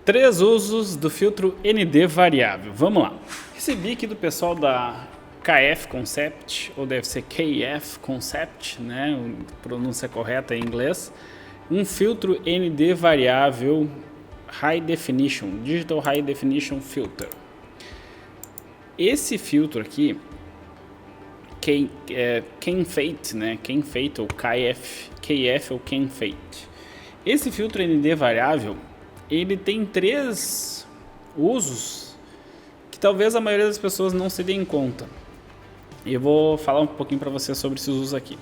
Três usos do filtro ND variável. Vamos lá. Recebi aqui do pessoal da KF Concept, ou deve ser KF Concept, né? A pronúncia correta em inglês. Um filtro ND variável High Definition, Digital High Definition Filter. Esse filtro aqui, CanFate, né? CanFate ou KF ou CanFate. Esse filtro ND variável, ele tem três usos que talvez a maioria das pessoas não se deem conta. E eu vou falar um pouquinho para vocês sobre esses usos aqui.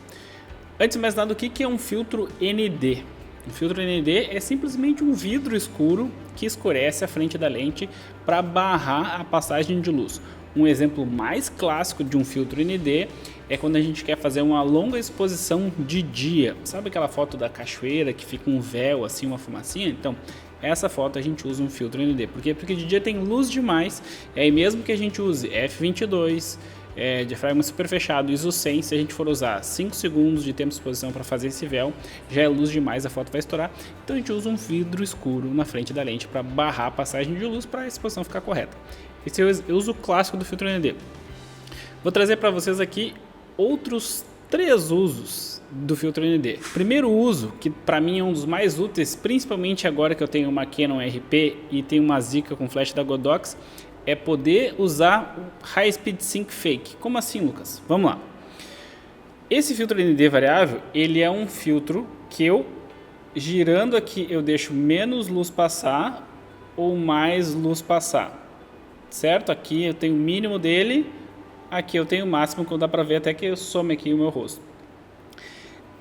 Antes de mais nada, o que é um filtro ND? Um filtro ND é simplesmente um vidro escuro que escurece a frente da lente para barrar a passagem de luz. Um exemplo mais clássico de um filtro ND é quando a gente quer fazer uma longa exposição de dia. Sabe aquela foto da cachoeira que fica um véu, assim, uma fumacinha? Então, essa foto a gente usa um filtro ND. Por quê? Porque de dia tem luz demais, e aí mesmo que a gente use f22, diafragma super fechado, ISO 100, se a gente for usar 5 segundos de tempo de exposição para fazer esse véu, já é luz demais, a foto vai estourar. Então a gente usa um vidro escuro na frente da lente para barrar a passagem de luz para a exposição ficar correta. Esse é o uso clássico do filtro ND. Vou trazer para vocês aqui outros 3 usos do filtro ND. Primeiro uso, que para mim é um dos mais úteis, principalmente agora que eu tenho uma Canon RP e tenho uma Zika com flash da Godox, é poder usar o High Speed Sync Fake. Como assim, Lucas? Vamos lá. Esse filtro ND variável, ele é um filtro que eu, girando aqui, eu deixo menos luz passar ou mais luz passar. Certo? Aqui eu tenho o mínimo dele, aqui eu tenho o máximo, que dá para ver até que eu some aqui o meu rosto.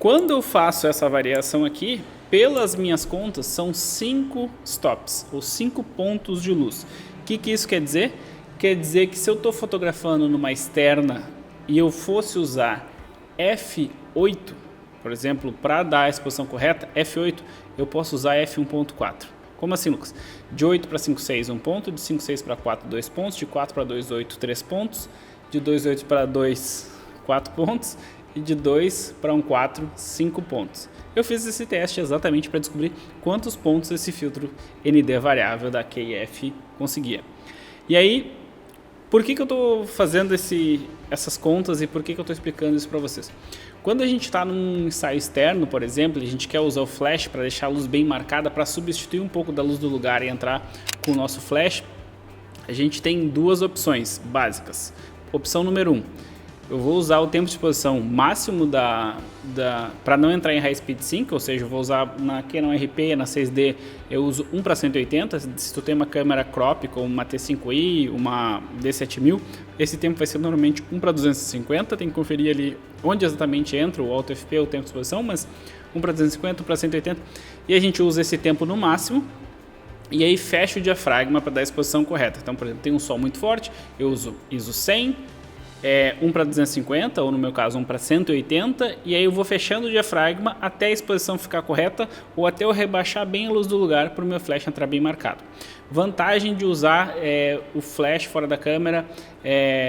Quando eu faço essa variação aqui, pelas minhas contas, são 5 stops, ou 5 pontos de luz. O que isso quer dizer? Quer dizer que se eu estou fotografando numa externa e eu fosse usar f8, por exemplo, para dar a exposição correta, f8, eu posso usar f1.4. Como assim, Lucas? De 8 para 5.6, 1 ponto. De 5.6 para 4, 2 pontos. De 4 para 2.8, 3 pontos. De 2.8 para 2, 4 pontos. E de 2 para 1.4, 5 pontos. Eu fiz esse teste exatamente para descobrir quantos pontos esse filtro ND variável da KF conseguia. E aí, por que eu estou fazendo essas contas e por que eu estou explicando isso para vocês? Quando a gente está num ensaio externo, por exemplo, e a gente quer usar o flash para deixar a luz bem marcada, para substituir um pouco da luz do lugar e entrar com o nosso flash, a gente tem duas opções básicas. Opção número 1, eu vou usar o tempo de exposição máximo para não entrar em High Speed Sync, ou seja, eu vou usar na Canon RP, na 6D, eu uso 1 para 180, se tu tem uma câmera crop como uma T5i, uma D7000, esse tempo vai ser normalmente 1 para 250, tem que conferir ali onde exatamente entra o Auto FP, o tempo de exposição, mas 1 para 250, 1 para 180, e a gente usa esse tempo no máximo, e aí fecha o diafragma para dar a exposição correta. Então, por exemplo, tem um sol muito forte, eu uso ISO 100, 1 para 250, ou no meu caso 1 para 180, e aí eu vou fechando o diafragma até a exposição ficar correta, ou até eu rebaixar bem a luz do lugar para o meu flash entrar bem marcado. Vantagem de usar o flash fora da câmera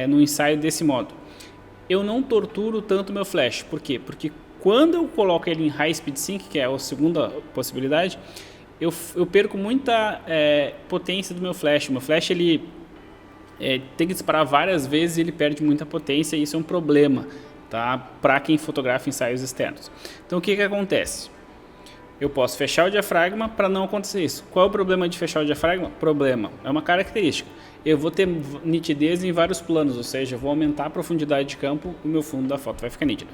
no ensaio desse modo. Eu não torturo tanto o meu flash. Por quê? Porque quando eu coloco ele em High Speed Sync, que é a segunda possibilidade, eu perco muita potência do meu flash. O meu flash ele tem que disparar várias vezes e ele perde muita potência, e isso é um problema, tá? Para quem fotografa ensaios externos. Então o que acontece? Eu posso fechar o diafragma para não acontecer isso. Qual é o problema de fechar o diafragma? Problema, é uma característica. Eu vou ter nitidez em vários planos, ou seja, eu vou aumentar a profundidade de campo, o meu fundo da foto vai ficar nítido.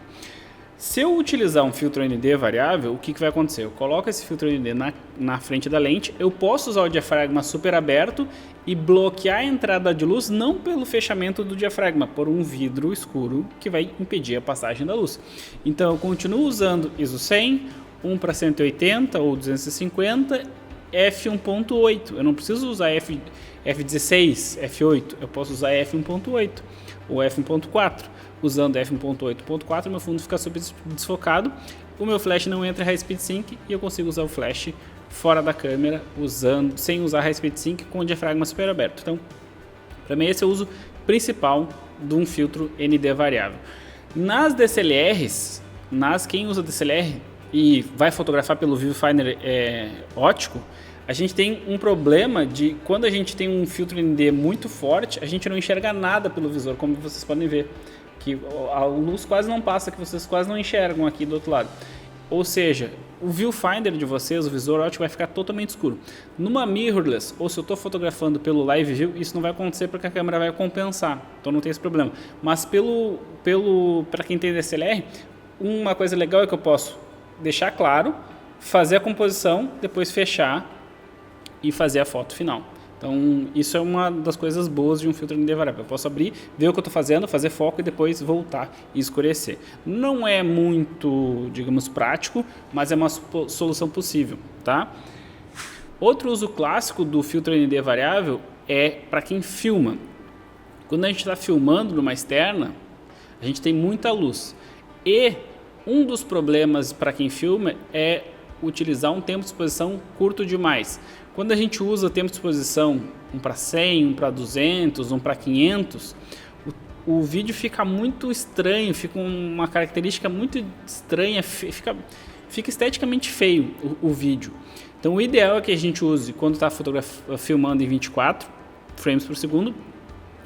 Se eu utilizar um filtro ND variável, o que vai acontecer? Eu coloco esse filtro ND na frente da lente, eu posso usar o diafragma super aberto e bloquear a entrada de luz, não pelo fechamento do diafragma, por um vidro escuro que vai impedir a passagem da luz. Então eu continuo usando ISO 100, 1 para 180 ou 250, f1.8. Eu não preciso usar f16, f8, eu posso usar f1.8 ou f1.4. Usando f1.8.4, meu fundo fica super desfocado, o meu flash não entra em High Speed Sync e eu consigo usar o flash fora da câmera, sem usar High Speed Sync, com o diafragma super aberto. Então, para mim esse é o uso principal de um filtro ND variável. Nas DSLRs, quem usa DSLR e vai fotografar pelo viewfinder óptico, A gente tem um problema de quando a gente tem um filtro ND muito forte, a gente não enxerga nada pelo visor, como vocês podem ver. Que a luz quase não passa, que vocês quase não enxergam aqui do outro lado. Ou seja, o viewfinder de vocês, o visor óptico, vai ficar totalmente escuro. Numa mirrorless, ou se eu estou fotografando pelo live view, isso não vai acontecer porque a câmera vai compensar. Então não tem esse problema. Mas para quem tem DSLR, uma coisa legal é que eu posso deixar claro, fazer a composição, depois fechar e fazer a foto final. Então, isso é uma das coisas boas de um filtro ND variável. Eu posso abrir, ver o que eu estou fazendo, fazer foco e depois voltar e escurecer. Não é muito, digamos, prático, mas é uma solução possível, tá? Outro uso clássico do filtro ND variável é para quem filma. Quando a gente está filmando numa externa, a gente tem muita luz. E um dos problemas para quem filma é utilizar um tempo de exposição curto demais. Quando a gente usa o tempo de exposição 1 para 100, 1 para 200, 1 para 500, o vídeo fica muito estranho, fica uma característica muito estranha, fica esteticamente feio o vídeo. Então o ideal é que a gente use, quando está filmando em 24 frames por segundo,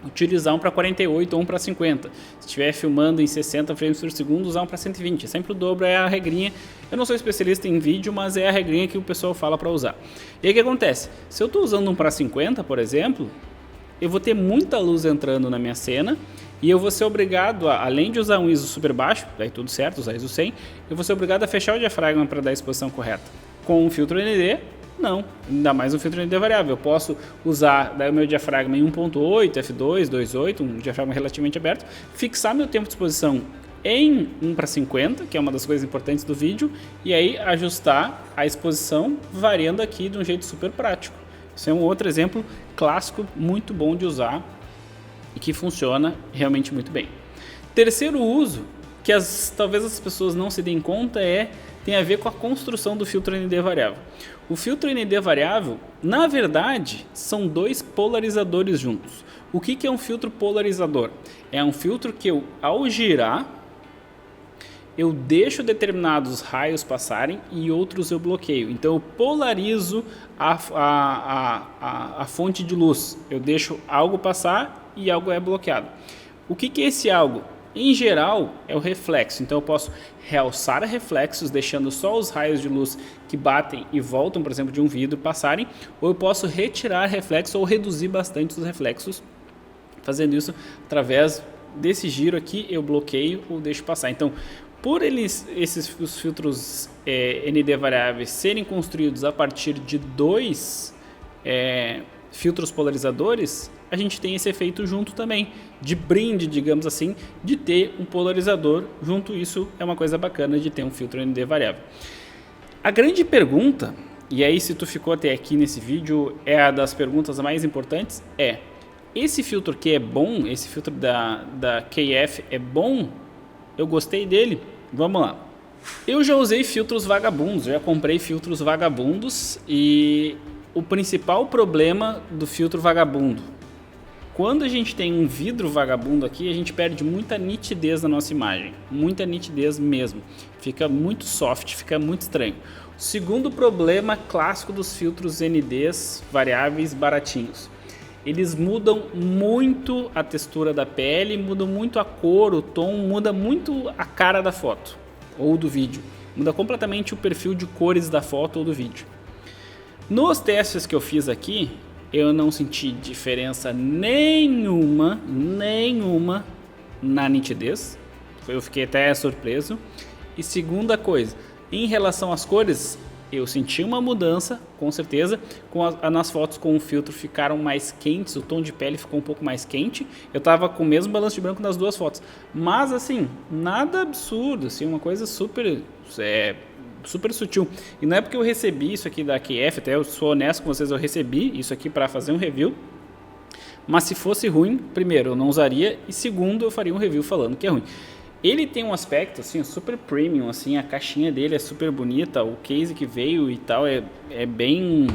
utilizar 1 para 48 ou 1 para 50. Se estiver filmando em 60 frames por segundo, usar 1 para 120. Sempre o dobro é a regrinha. Eu não sou especialista em vídeo, mas é a regrinha que o pessoal fala para usar. E aí o que acontece? Se eu estou usando 1 para 50, por exemplo, eu vou ter muita luz entrando na minha cena e eu vou ser obrigado, além de usar um ISO super baixo, daí tudo certo, usar ISO 100, eu vou ser obrigado a fechar o diafragma para dar a exposição correta. Com um filtro ND, não, ainda mais um filtro ND variável. Eu posso usar daí o meu diafragma em 1.8, f2, 2.8, um diafragma relativamente aberto, fixar meu tempo de exposição em 1 para 50, que é uma das coisas importantes do vídeo, e aí ajustar a exposição variando aqui de um jeito super prático. Isso é um outro exemplo clássico, muito bom de usar e que funciona realmente muito bem. Terceiro uso, que talvez as pessoas não se deem conta, tem a ver com a construção do filtro ND variável. O filtro ND variável, na verdade, são dois polarizadores juntos. O que é um filtro polarizador? É um filtro que ao girar, eu deixo determinados raios passarem e outros eu bloqueio. Então eu polarizo a fonte de luz. Eu deixo algo passar e algo é bloqueado. O que é esse algo? Em geral, é o reflexo. Então eu posso realçar reflexos, deixando só os raios de luz que batem e voltam, por exemplo, de um vidro passarem, ou eu posso retirar reflexo ou reduzir bastante os reflexos. Fazendo isso através desse giro aqui, eu bloqueio ou deixo passar. Então, por os filtros ND variáveis serem construídos a partir de dois filtros polarizadores, a gente tem esse efeito junto também, de brinde, digamos assim, de ter um polarizador junto. Isso é uma coisa bacana de ter um filtro ND variável. A grande pergunta, e aí se tu ficou até aqui nesse vídeo, é a das perguntas mais importantes, esse filtro que é bom, esse filtro da KF é bom? Eu gostei dele? Vamos lá. Eu já usei filtros vagabundos, já comprei filtros vagabundos e o principal problema do filtro vagabundo, quando a gente tem um vidro vagabundo aqui, a gente perde muita nitidez na nossa imagem, muita nitidez mesmo, fica muito soft, fica muito estranho. O segundo problema clássico dos filtros NDs variáveis baratinhos, eles mudam muito a textura da pele, mudam muito a cor, o tom, muda muito a cara da foto ou do vídeo, muda completamente o perfil de cores da foto ou do vídeo. Nos testes que eu fiz aqui, eu não senti diferença nenhuma na nitidez. Eu fiquei até surpreso. E segunda coisa, em relação às cores, eu senti uma mudança, com certeza. Nas fotos com o filtro ficaram mais quentes, o tom de pele ficou um pouco mais quente. Eu tava com o mesmo balanço de branco nas duas fotos. Mas assim, nada absurdo, assim, uma coisa super sutil. E não é porque eu recebi isso aqui da KF, até eu sou honesto com vocês, eu recebi isso aqui para fazer um review. Mas se fosse ruim, primeiro, eu não usaria, e segundo, eu faria um review falando que é ruim. Ele tem um aspecto assim super premium, assim, a caixinha dele é super bonita, o case que veio e tal é bem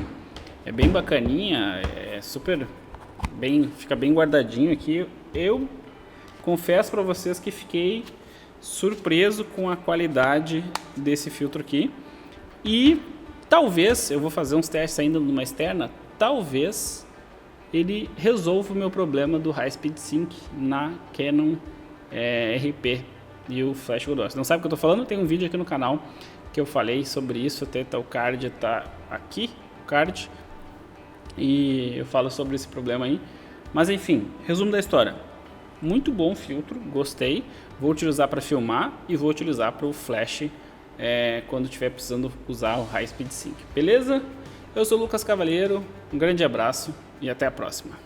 bacaninha, é super bem, fica bem guardadinho aqui. Eu confesso para vocês que fiquei surpreso com a qualidade desse filtro aqui, e Talvez, eu vou fazer uns testes ainda numa externa, talvez ele resolva o meu problema do High Speed Sync na Canon RP e o Flash Godot. Se não sabe o que eu tô falando, tem um vídeo aqui no canal que eu falei sobre isso, até tá, o card tá aqui, o card, e eu falo sobre esse problema aí. Mas enfim, resumo da história. Muito bom filtro, gostei. Vou utilizar para filmar e vou utilizar para o Flash quando estiver precisando usar o High Speed Sync. Beleza? Eu sou o Lucas Cavaleiro, um grande abraço e até a próxima.